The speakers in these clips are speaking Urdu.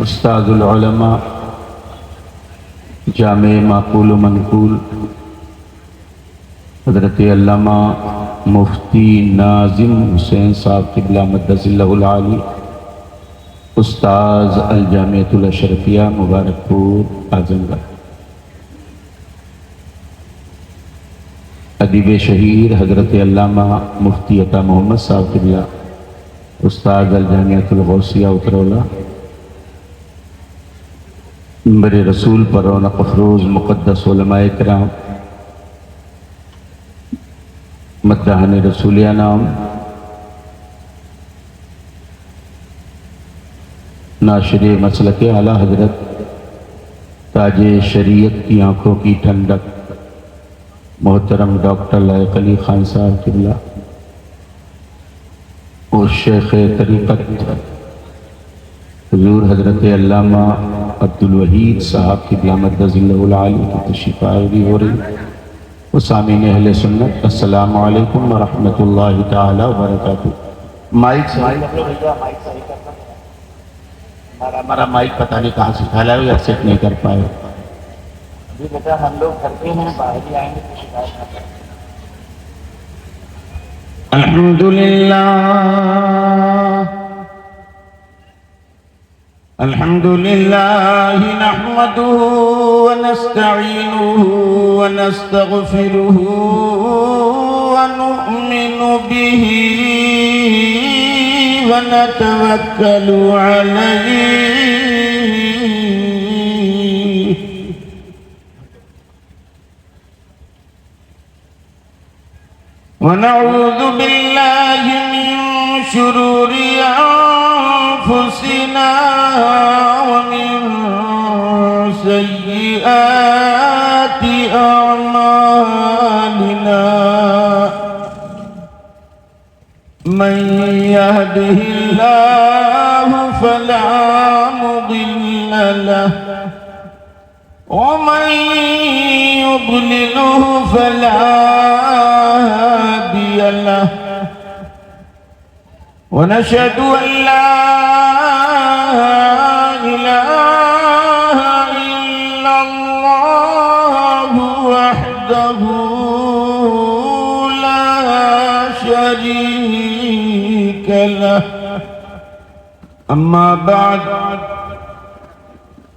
استاذ العلماء جامع معقول و منقول حضرت علامہ مفتی ناظم حسین صاحب قبلہ مدث اللہ العالی استاذ الجامعۃ الاشرفیہ مبارک پور اعظم گڑھ، ادیب شہیر حضرت علامہ مفتی عطا محمد صاحب قبلہ استاذ الجامعۃ الغوثیہ اترولہ، منبر رسول پر رونق افروز مقدس علماء کرام، مداحن رسولیہ نام، ناشر مسلک اعلیٰ حضرت تاج شریعت کی آنکھوں کی ٹھنڈک محترم ڈاکٹر لائق علی خان صاحب قبلہ اور شیخ طریقت حضور حضرت علامہ عبدالوحید صاحب قبلہ مدث اللہ العالی کی تشریف آوری ہو رہی، و سامعین اہل سنت السلام علیکم ورحمۃ اللہ تعالی وبرکاتہ۔ مائک ہمارا مائک پتہ نہیں کہاں سے پھیلا ہے یا سیٹ نہیں کر پائے۔ ابھی بیٹا ہم لوگ کرتے ہیں، باہر ہی آئیں گے تو شکایت نہ کریں۔ الحمد للہ نحمده ونستعینه ونستغفره ونؤمن به ونتوکل علیہ ونعوذ باللہ من شرور انفسنا ومن سیئات اعمالنا، من يهده الله فلا مضل له ومن يضلله فلا هادي له، ونشهد أن لا إله إلا الله وحده لا شريك له، أما بعد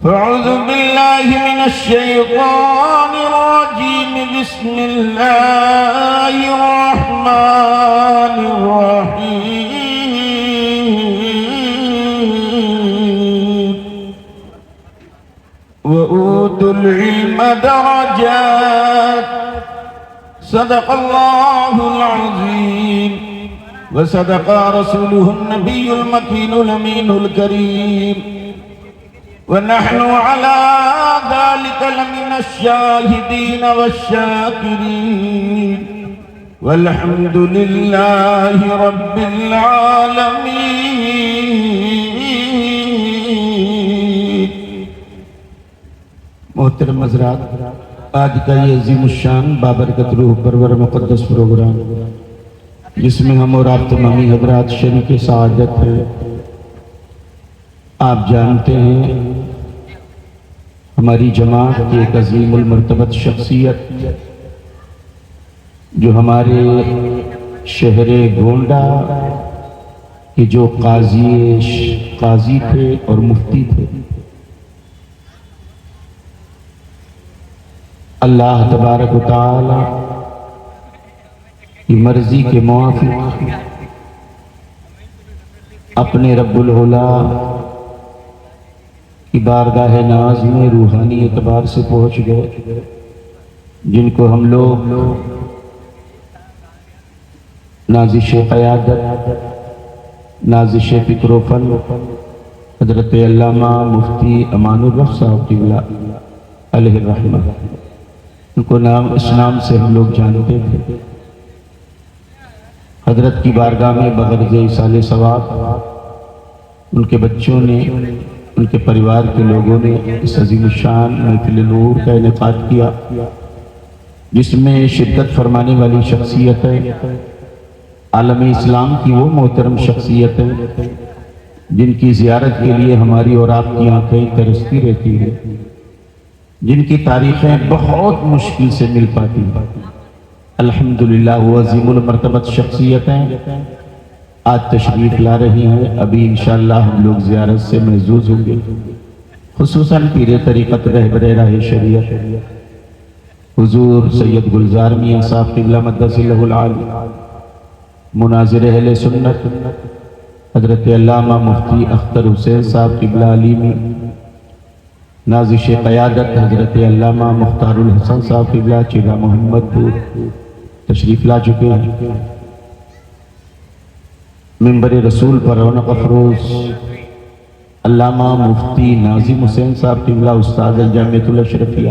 فأعوذ بالله من الشيطان الرجيم، بسم الله الرحمن الرحيم، وأوتوا العلم درجات، صدق الله العظيم وصدق رسوله النبي المكين الأمين الكريم، ونحن على ذلك لمن الشاهدين والشاكرين، والحمد لله رب العالمين۔ محترم حضرات، آج کا یہ عظیم الشان بابرکت روح پرور مقدس پروگرام جس میں ہم اور آپ تمامی حضرات شریک سعادت ہیں، آپ جانتے ہیں ہماری جماعت کی ایک عظیم المرتبت شخصیت جو ہمارے شہر گونڈہ کے جو قاضی تھے اور مفتی تھے، اللہ تبارک و تعالی کی مرضی کے موافق اپنے رب العلا کی بارگاہ ناز میں روحانی اعتبار سے پہنچ گئے، جن کو ہم لوگ نازش قیادت، نازش فکر و فن حضرت علامہ مفتی امان الرف صاحب قبلہ علیہ الرحمہ، ان کو اس نام سے ہم لوگ جانتے تھے۔ حضرت کی بارگاہ میں بغرض ایصال ثواب ان کے بچوں نے، ان کے پریوار کے لوگوں نے اس عظیم الشان محفل نور کا انعقاد کیا، جس میں شرکت فرمانے والی شخصیت ہے عالم اسلام کی وہ محترم شخصیت ہے جن کی زیارت کے لیے ہماری اور آپ کی آنکھیں ترستی رہتی ہیں، جن کی تاریخیں بہت مشکل سے مل پاتی ہیں، الحمدللہ وہ عظیم المرتبت شخصیتیں آج تشریف لا رہی ہیں۔ ابھی انشاءاللہ ہم لوگ زیارت سے محظوظ ہوں گے، خصوصاً پیر طریقت رہبر راہ شریعت حضور سید گلزار میاں صاحب قبلہ مقدس اللہ العالی، مناظر اہل سنت حضرت علامہ مفتی اختر حسین صاحب قبلہ علیمی، نازش قیادت حضرت علامہ مختار الحسن صاحب قبلہ چیرہ محمد پور تشریف لا چکے ہیں۔ منبر رسول پر رونق افروز علامہ مفتی ناظم حسین صاحب قبلہ استاد الجامعۃ الاشرفیہ،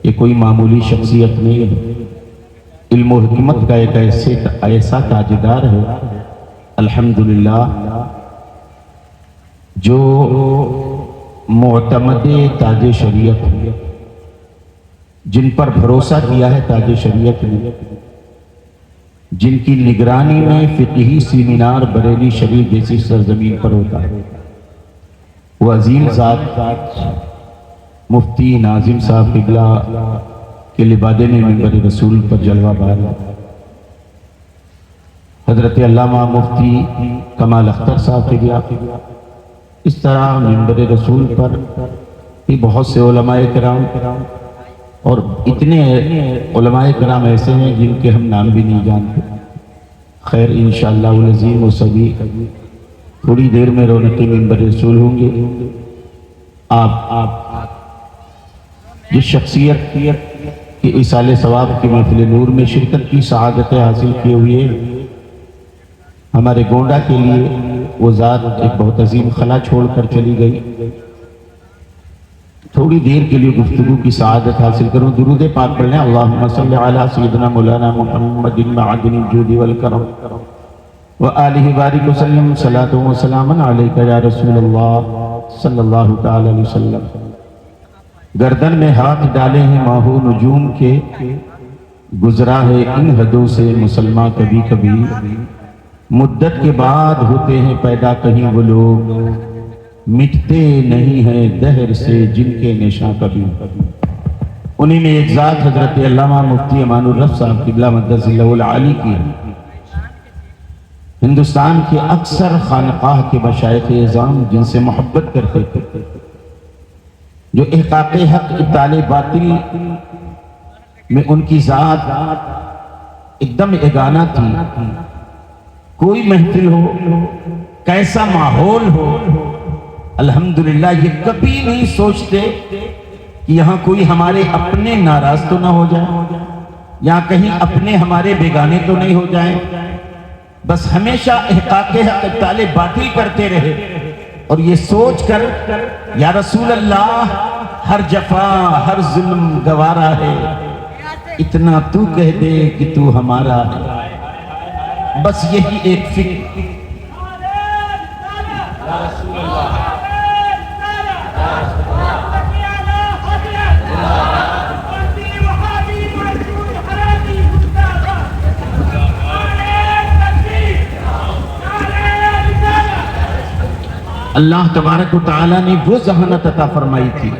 یہ کوئی معمولی شخصیت نہیں ہے، علم و حکمت کا ایک ایسا تاجدار ہے الحمدللہ جو معتمد تاج شریعت ہے، جن پر بھروسہ کیا ہے تاج شریعت نے، جن کی نگرانی میں فقہی سیمینار بریلی شریف جیسی سرزمین پر ہوتا ہے، وہ عظیم ذات مفتی ناظم صاحب قبلہ کے لبادے میں منبر رسول پر جلوہ بار ہے۔ حضرت علامہ مفتی کمال اختر صاحب قبلہ، اس طرح منبر رسول پر بھی بہت سے علماء کرام، اور اتنے علماء کرام ایسے ہیں جن کے ہم نام بھی نہیں جانتے۔ خیر انشاءاللہ العظیم وہ سبھی تھوڑی دیر میں رونق منبر رسول ہوں گے۔ آپ جس شخصیت کی ایصال ثواب کی محفل نور میں شرکت کی سعادتیں حاصل کیے ہوئے، ہمارے گونڈا کے لیے وہ ذات ایک بہت عظیم خلا چھوڑ کر چلی گئی، تھوڑی دیر کے لیے گفتگو کی سعادت حاصل کروں۔ درود پاک پڑھ لیں، اللہم صلی علی سیدنا مولانا محمد معدن الجود والکرم وآلہ بارک وسلم، صلاۃ و سلام علیک یا رسول اللہ صلی اللہ تعالی علیہ وسلم۔ گردن میں ہاتھ ڈالے ہیں ماہو نجوم کے، گزرا ہے ان حدوں سے مسلمان کبھی کبھی، مدت کے بعد ہوتے ہیں پیدا کہیں وہ لوگ، مٹتے نہیں ہیں دہر سے جن کے نشاں کبھی۔ انہی میں ایک ذات حضرت علامہ مفتی امان الرف صاحب قبلہ مقدس اللہ العالی کی ہے۔ ہندوستان کے اکثر خانقاہ کے مشائخ اعظام جن سے محبت کرتے تھے، جو احقاق حق ابطال باطل میں ان کی ذات ایک دم یگانہ تھی، کوئی محفل ہو، کیسا ماحول ہو، الحمدللہ یہ کبھی نہیں سوچتے کہ یہاں کوئی ہمارے اپنے ناراض تو نہ ہو جائے، یہاں کہیں اپنے ہمارے بیگانے تو نہیں ہو جائیں، بس ہمیشہ احقاق حق ابطال باطل کرتے رہے، اور یہ سوچ کر یا رسول اللہ ہر جفا ہر ظلم گوارا ہے، اتنا تو کہہ دے کہ تو ہمارا ہے، بس یہی ایک فکر۔ اللہ تبارک و تعالیٰ نے وہ ذہانت عطا فرمائی تھی۔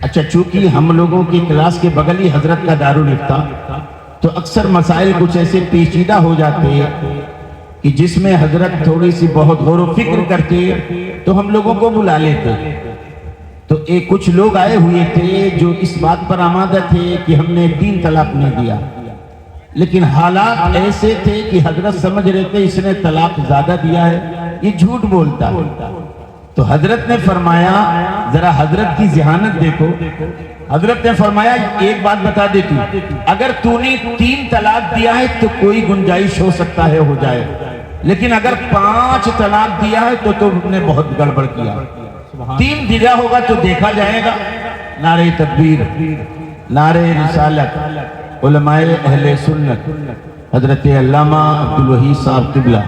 اچھا چونکہ ہم لوگوں کی کلاس کے بغل ہی حضرت کا دارالفتہ، تو اکثر مسائل کچھ ایسے پیچیدہ ہو جاتے ہیں کہ جس میں حضرت تھوڑی سی بہت غور و فکر کرتے تو ہم لوگوں کو بلا لیتے۔ تو ایک کچھ لوگ آئے ہوئے تھے جو اس بات پر آمادہ تھے کہ ہم نے 3 طلاق نہیں دیا، لیکن حالات ایسے تھے کہ حضرت سمجھ رہے تھے اس نے طلاق زیادہ دیا ہے، یہ جھوٹ بولتا ہے۔ تو حضرت نے فرمایا، ذرا حضرت کی ذہانت دیکھو، حضرت نے فرمایا ایک بات بتا دیتی، اگر تو نے 3 طلاق دیا ہے تو کوئی گنجائش ہو سکتا ہے ہو جائے، لیکن اگر 5 طلاق دیا ہے تو تم نے بہت گڑبڑ کیا، 3 دیا ہوگا تو دیکھا جائے گا۔ نعرہ تکبیر، نعرہ رسالت، علماء اہل سنت، حضرت علامہ عبدالوحید صاحب قبلہ،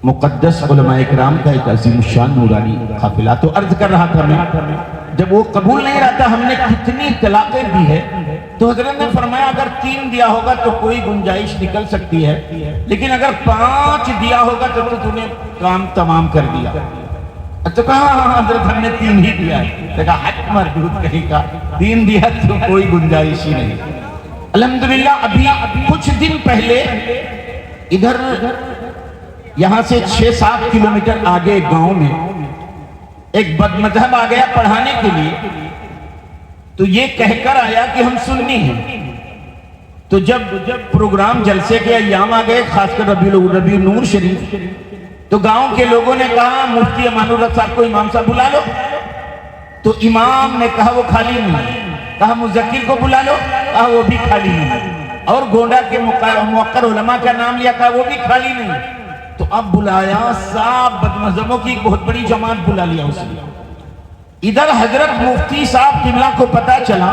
مقدس علماء اکرام کا ایک عظیم الشان نورانی قافلہ۔ تو عرض کر رہا تھا میں، جب وہ قبول نہیں رہتا ہم نے کتنی طلاقیں دی ہے، تو حضرت نے فرمایا اگر 3 دیا ہوگا تو کوئی گنجائش نکل سکتی ہے، لیکن اگر 5 دیا ہوگا تو تم نے کام تمام کر دیا۔ تو کہا ہاں حضرت ہم نے 3 ہی دیا ہے۔ تو کہا حق مردود کہیں کا، 3 دیا تو کوئی گنجائش ہی نہیں۔ الحمدللہ ابھی کچھ دن پہلے ادھر یہاں سے 6-7 کلومیٹر آگے گاؤں میں ایک بد مذہب آ گیا پڑھانے کے لیے، تو یہ کہہ کر آیا کہ ہم سنی ہیں۔ تو جب پروگرام جلسے کے ایام آ گئے، خاص کر ربیع نور شریف، تو گاؤں کے لوگوں نے کہا مفتی امان الحق صاحب کو امام صاحب بلا لو۔ تو امام نے کہا وہ خالی نہیں، کہا مذکر کو بلا لو، کہا وہ بھی خالی نہیں، اور گونڈا کے موقر علماء کا نام لیا، کہا وہ بھی خالی نہیں۔ تو اب بلایا صاحب بد مذہبوں کی ایک بہت بڑی جماعت بلا لیا اس نے۔ ادھر حضرت مفتی صاحب قبلہ کو پتا چلا،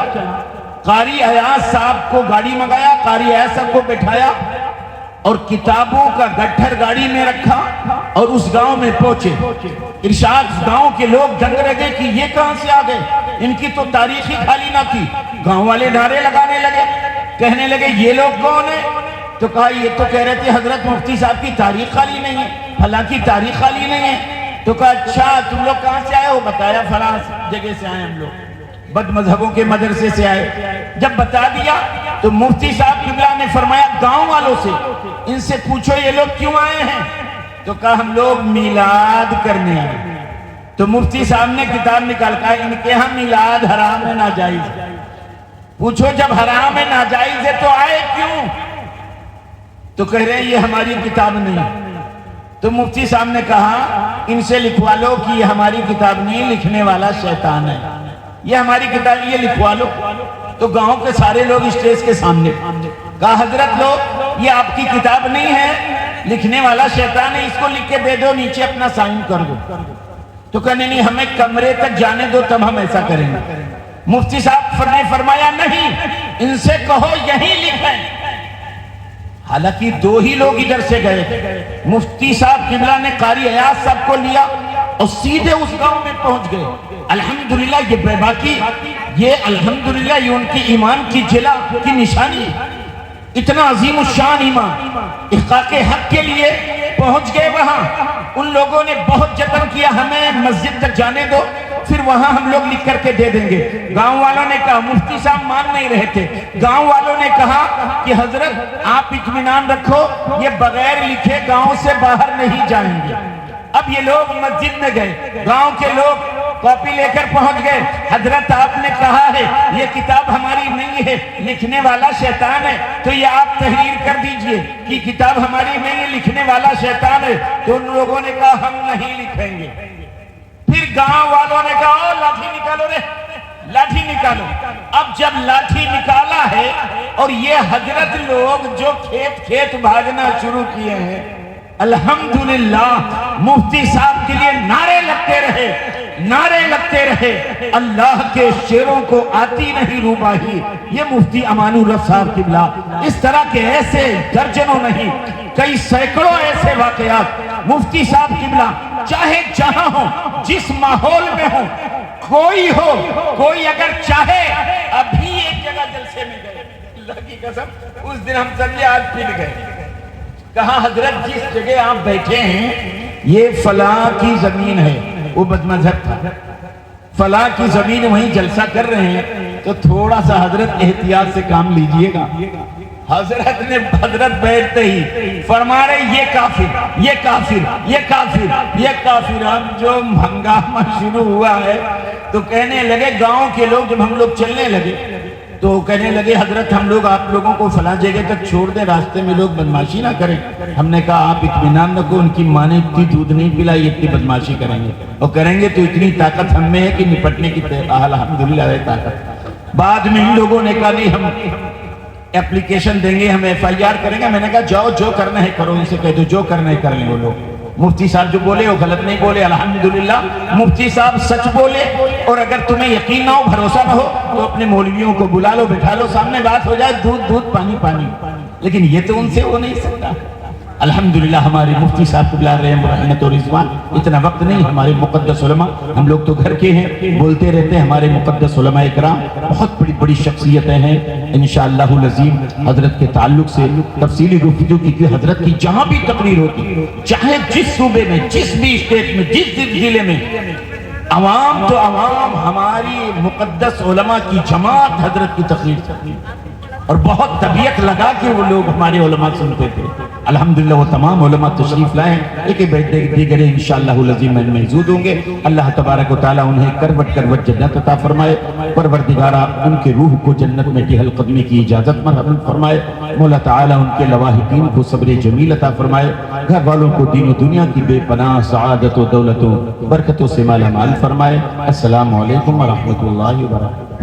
قاری ایاز صاحب کو گاڑی منگایا، قاری ایاز صاحب کو بٹھایا اور کتابوں کا گٹھر گاڑی میں رکھا اور اس گاؤں میں پہنچے۔ ارشاد گاؤں کے لوگ دنگ رہ گئے کہ یہ کہاں سے آ گئے، ان کی تو تاریخ ہی خالی نہ تھی۔ گاؤں والے نعرے لگانے لگے، کہنے لگے یہ لوگ کون ہیں؟ تو کہا یہ تو کہہ رہے تھے حضرت مفتی صاحب کی تاریخ خالی نہیں ہے، فلاں کی تاریخ خالی نہیں ہے۔ تو کہا اچھا تم لوگ کہاں سے آئے ہو؟ بتایا فلاں جگہ سے آئے ہم لوگ، بد مذہبوں کے مدرسے سے آئے۔ جب بتا دیا تو مفتی صاحب قبلہ نے فرمایا گاؤں والوں سے ان سے پوچھو یہ لوگ کیوں آئے ہیں؟ تو کہا ہم لوگ میلاد کرنے آئے۔ تو مفتی صاحب نے کتاب نکال کہا ان کے ہاں میلاد حرام ہے ناجائز ہے۔ پوچھو جب حرام ہے ناجائز ہے تو آئے کیوں؟ تو کہہ رہے ہیں یہ ہماری کتاب نہیں۔ تو مفتی صاحب نے کہا ان سے لکھوا لو کہ یہ ہماری کتاب نہیں، لکھنے والا شیطان ہے، یہ ہماری کتاب یہ لکھوا لو۔ تو گاؤں کے سارے لوگ اسٹیج کے سامنے کہا حضرت لوگ یہ آپ کی کتاب نہیں ہے، لکھنے والا شیطان ہے، اس کو لکھ کے دے دو، نیچے اپنا سائن کر دو۔ تو کہنے نہیں ہمیں کمرے تک جانے دو تب ہم ایسا کریں گے۔ مفتی صاحب نے فرمایا نہیں، ان سے کہو یہیں لکھیں۔ حالانکہ 2 ہی لوگ ادھر سے گئے، مفتی صاحب قبلہ نے قاری ایاز صاحب کو لیا اور سیدھے اس گاؤں میں پہنچ گئے۔ الحمدللہ یہ باقی یہ الحمدللہ یہ ان کی ایمان کی جلا کی نشانی، اتنا عظیم الشان ایمان، احقاق حق کے لیے پہنچ گئے وہاں۔ ان لوگوں نے بہت جتن کیا ہمیں مسجد تک جانے دو، پھر وہاں ہم لوگ لکھ کر کے دے دیں گے۔ گاؤں والوں نے کہا، مفتی صاحب مان نہیں رہے تھے، گاؤں والوں نے کہا کہ حضرت آپ اطمینان رکھو یہ بغیر لکھے گاؤں سے باہر نہیں جائیں گے۔ اب یہ لوگ مسجد میں گئے، گاؤں کے لوگ کاپی لے کر پہنچ گئے، حضرت آپ نے کہا ہے یہ کتاب ہماری نہیں ہے، لکھنے والا شیطان ہے، تو یہ آپ تحریر کر دیجئے کہ کتاب ہماری نہیں ہے، لکھنے والا شیطان ہے۔ تو ان لوگوں نے کہا ہم نہیں لکھیں گے۔ پھر گاؤں والوں نے کہا لاٹھی نکالو رے، لاٹھی نکالو۔ اب جب لاٹھی نکالا ہے اور یہ حضرت لوگ جو کھیت کھیت بھاگنا شروع کیے ہیں، الحمدللہ مفتی صاحب کے لیے نعرے لگتے رہے، نعرے لگتے رہے، اللہ کے شیروں کو آتی نہیں روباہی۔ یہ مفتی امان الحق صاحب قبلہ، اس طرح کے ایسے درجنوں نہیں، کئی سینکڑوں ایسے واقعات مفتی صاحب قبلہ چاہے جہاں ہو، جس ماحول میں ہو، کوئی ہو، کوئی اگر چاہے، ابھی ایک جگہ جلسے میں گئے، اللہ کی قسم اس دن ہم سب یہ آج پھر گئے، کہا حضرت جس جگہ آپ بیٹھے ہیں یہ فلاں کی زمین ہے، وہ بد مذہب تھا، فلاں کی زمین وہیں جلسہ کر رہے ہیں، تو تھوڑا سا حضرت احتیاط سے کام لیجئے گا۔ حضرت بیٹھتے ہی فرما رہے یہ کافر، یہ کافر، یہ کافر، یہ کافر۔ اب جو ہنگامہ شروع ہوا ہے تو کہنے لگے گاؤں کے لوگ، جب ہم لوگ چلنے لگے تو کہنے لگے حضرت ہم لوگ آپ لوگوں کو فلاں جگہ تک چھوڑ دیں، راستے میں لوگ بدماشی نہ کریں۔ ہم نے کہا آپ اطمینان رکھو، ان کی ماں نے اتنی دودھ نہیں پلائی اتنی بدماشی کریں گے، اور کریں گے تو اتنی طاقت ہم میں ہے کہ نپٹنے کی الحمدللہ ہے طاقت۔ بعد میں ان لوگوں نے کہا نہیں ہم اپلیکیشن دیں گے، ہم ایف آئی آر کریں گے۔ میں نے کہا جاؤ جو کرنا ہے کرو، ان سے کہہ دو جو کرنا ہے کر لیں وہ لوگ۔ مفتی صاحب جو بولے وہ غلط نہیں بولے، الحمدللہ مفتی صاحب سچ بولے، اور اگر تمہیں یقین نہ ہو بھروسہ نہ ہو تو اپنے مولویوں کو بلا لو، بٹھا لو، سامنے بات ہو جائے، دودھ دودھ پانی پانی، لیکن یہ تو ان سے ہو نہیں سکتا۔ الحمدللہ ہمارے مفتی صاحب قبلہ رحم رحمت و رضوان، اتنا وقت نہیں، ہمارے مقدس علماء، ہم لوگ تو گھر کے ہیں، بولتے رہتے ہیں، ہمارے مقدس علماء اکرام بہت بڑی بڑی شخصیتیں ہیں انشاءاللہ العظیم۔ حضرت کے تعلق سے تفصیلی گفتگو کی حضرت کی جہاں بھی تقریر ہوتی، چاہے جس صوبے میں، جس بھی اسٹیٹ میں، جس ضلع میں، عوام تو عوام، ہماری مقدس علماء کی جماعت حضرت کی تقریر، اور بہت طبیعت لگا کے وہ لوگ ہمارے علماء سنتے تھے۔ الحمدللہ وہ تمام علماء تشریف لائیں، ایک دیگر انشاءاللہ العظیم میں محظوظ ہوں گے۔ اللہ تبارک و تعالیٰ انہیں کروٹ کروٹ جنت عطا فرمائے، پروردگارہ ان کے روح کو جنت میں ٹہل قدمی کی اجازت مرحمت فرمائے، مولا تعالیٰ ان کے لواحقین کو صبر جمیل عطا فرمائے، گھر والوں کو دین و دنیا کی بے پناہ سعادت و دولت و برکتوں سے مالا مال فرمائے۔ السلام علیکم ورحمۃ اللہ وبرکاتہ۔